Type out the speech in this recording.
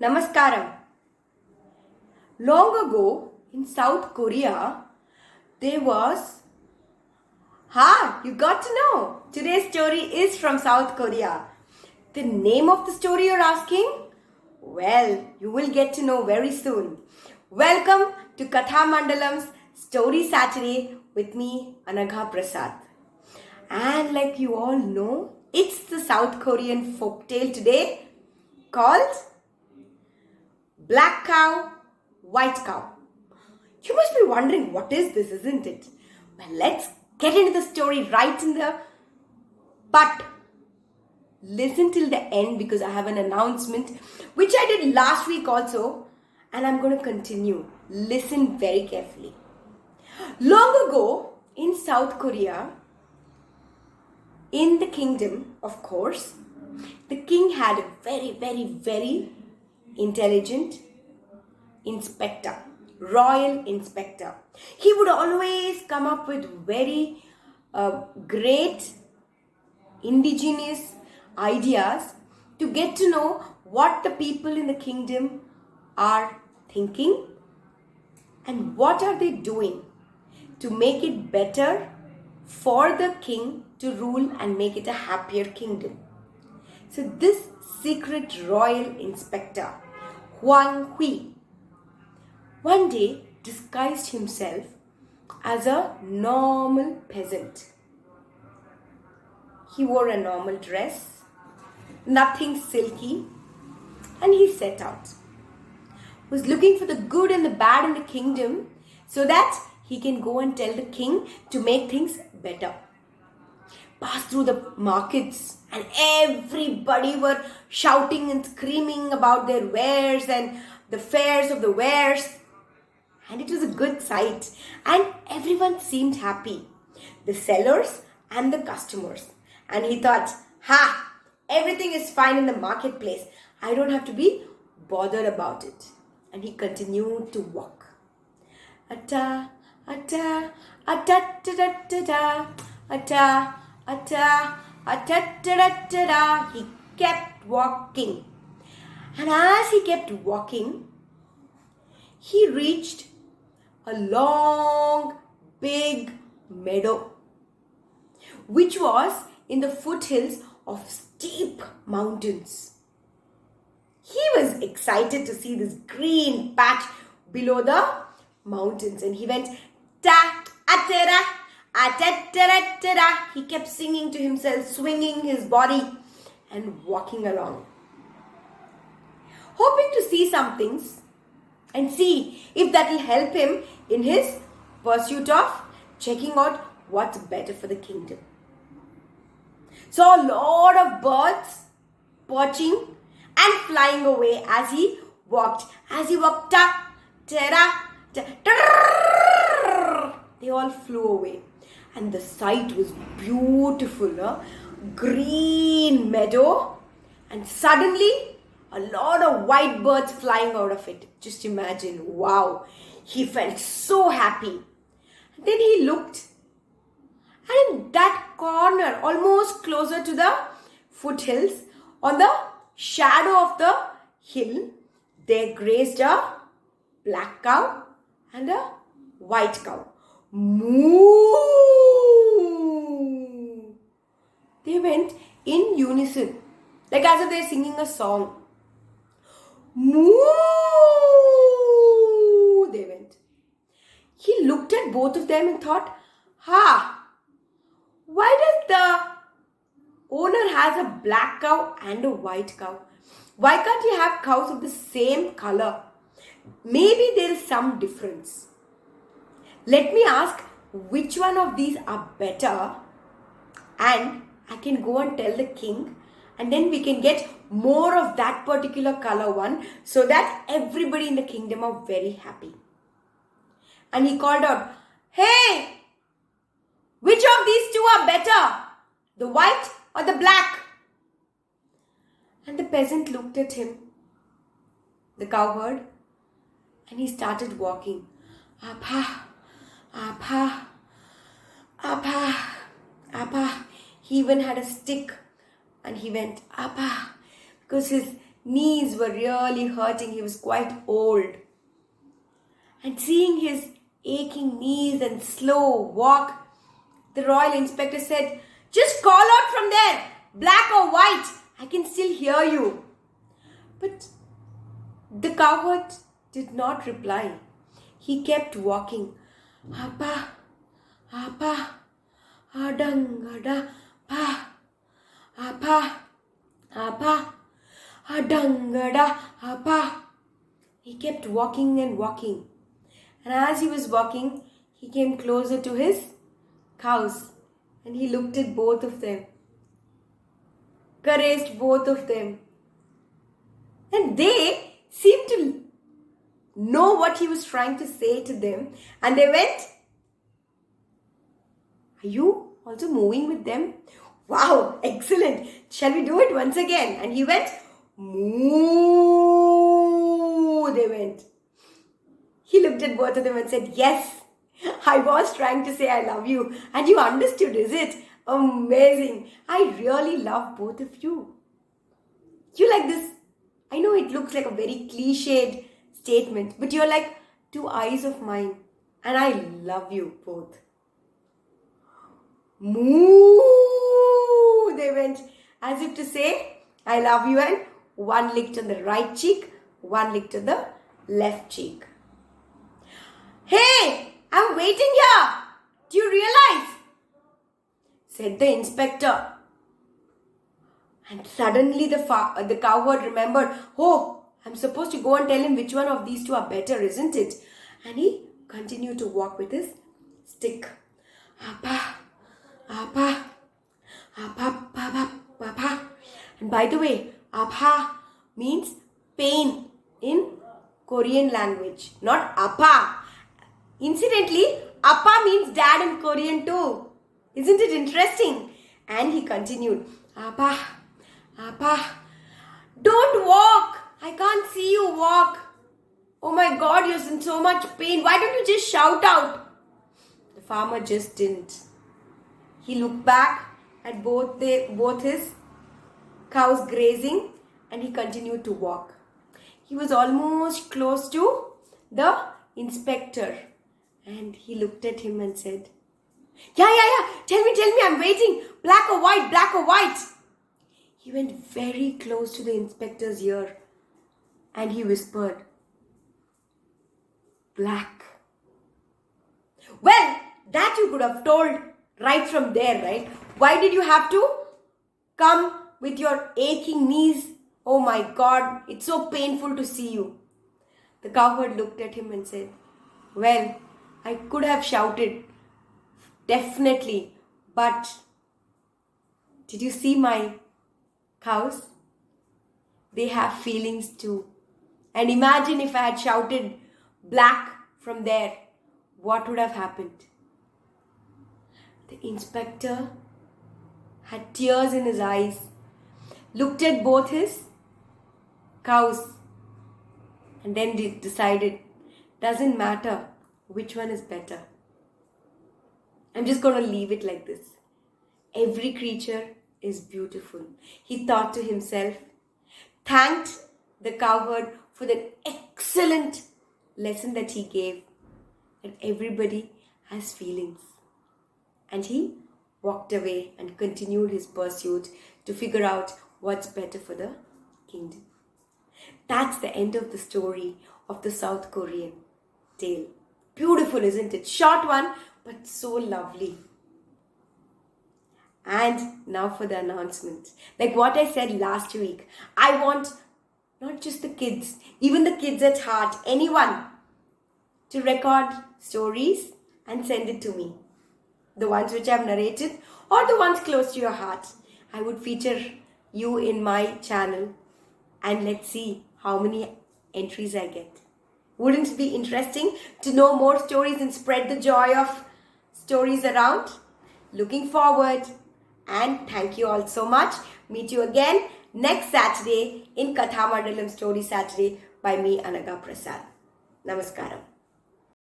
Namaskaram. Long ago in South Korea, there was. You got to know. Today's story is from South Korea. The name of the story you're asking? Well, you will get to know very soon. Welcome to Katha Mandalam's Story Saturday with me, Anagha Prasad. And like you all know, it's the South Korean folktale today called Black Cow, White Cow. You must be wondering what is this, isn't it? Well, let's get into the story right in the but listen till the end because I have an announcement which I did last week also and I'm going to continue. Listen very carefully. Long ago in South Korea, in the kingdom, of course, the king had a very intelligent inspector, royal inspector. He would always come up with very great indigenous ideas to get to know what the people in the kingdom are thinking and what are they doing to make it better for the king to rule and make it a happier kingdom. So this secret royal inspector, Huang Hui, one day disguised himself as a normal peasant. He wore a normal dress, nothing silky, and he set out. Was looking for the good and the bad in the kingdom so that he can go and tell the king to make things better. Passed through the markets and everybody were shouting and screaming about their wares and the fares of the wares. And it was a good sight and everyone seemed happy. The sellers and the customers. And he thought, everything is fine in the marketplace. I don't have to be bothered about it. And he continued to walk. Atta, atta, atta, ta, ta, ta, ta, atta, atta, atta, ta, ta, ta. He kept walking. And as he kept walking, he reached a long, big meadow, which was in the foothills of steep mountains. He was excited to see this green patch below the mountains and he went ta atera atatera tera. He kept singing to himself, swinging his body and walking along, hoping to see some things and see if that will help him in his pursuit of checking out what's better for the kingdom. Saw a lot of birds perching and flying away as he walked. Ta, tera, they all flew away. And the sight was beautiful. Green meadow. And suddenly, a lot of white birds flying out of it. Just imagine, wow. He felt so happy. And then he looked. And in that corner, almost closer to the foothills, on the shadow of the hill, there grazed a black cow and a white cow. Moo! They went in unison, like as if they're singing a song. Moo! They went. He looked at both of them and thought, why does the owner has a black cow and a white cow? Why can't he have cows of the same color? Maybe there is some difference. Let me ask which one of these are better and I can go and tell the king and then we can get more of that particular color one so that everybody in the kingdom are very happy. And he called out, hey! Which of these two are better? The white or the black? And the peasant looked at him, the cowherd, and he started walking. Apa, apa, apa, apa. He even had a stick and he went apa because his knees were really hurting. He was quite old. And seeing his aching knees and slow walk, the royal inspector said, "Just call out from there, black or white. I can still hear you." But the cowherd did not reply. He kept walking. Apa, apa, adangada, pa, apa, apa, adangada, apa. He kept walking and walking. And as he was walking, he came closer to his cows. And he looked at both of them. Caressed both of them. And they seemed to know what he was trying to say to them. And they went, "Are you also moving with them? Wow, excellent. Shall we do it once again?" And he went, "Moo." They went. He looked at both of them and said, "Yes, I was trying to say I love you. And you understood, is it? Amazing. I really love both of you." You like this? I know it looks like a very cliched statement, but you're like two eyes of mine. And I love you both. Moo! They went as if to say, "I love you," and one licked on the right cheek, one licked on the left cheek. "Hey, I'm waiting here. Do you realize?" said the inspector. And suddenly the cowherd remembered, "Oh, I'm supposed to go and tell him which one of these two are better, isn't it?" And he continued to walk with his stick. Apa, apa, apa, apa, apa. And by the way, apa means pain in Korean language, not apa. Incidentally, apa means dad in Korean too. Isn't it interesting? And he continued, "Apa, apa, don't walk. I can't see you walk. Oh my God, you're in so much pain. Why don't you just shout out?" The farmer just didn't. He looked back at both his cows grazing, and he continued to walk. He was almost close to the inspector, and he looked at him and said, Yeah. Tell me, I'm waiting. Black or white, black or white." He went very close to the inspector's ear and he whispered, "Black." Well, that you could have told right from there, right? Why did you have to come with your aching knees? Oh my God, it's so painful to see you. The cowherd looked at him and said, "Well, I could have shouted, definitely, but did you see my cows? They have feelings too. And imagine if I had shouted black from there, what would have happened?" The inspector had tears in his eyes, looked at both his cows, and then decided, doesn't matter which one is better. I'm just going to leave it like this. Every creature is beautiful. He thought to himself, thanked the cowherd for the excellent lesson that he gave, and everybody has feelings. And he walked away and continued his pursuit to figure out what's better for the kingdom. That's the end of the story of the South Korean tale. Beautiful, isn't it? Short one, but so lovely. And now for the announcement. Like what I said last week, I want not just the kids, even the kids at heart, anyone to record stories and send it to me. The ones which I've narrated or the ones close to your heart. I would feature you in my channel and let's see how many entries I get. Wouldn't it be interesting to know more stories and spread the joy of stories around? Looking forward, and thank you all so much. Meet you again next Saturday in Katha Mandalam Story Saturday by me, Anaga Prasad. Namaskaram.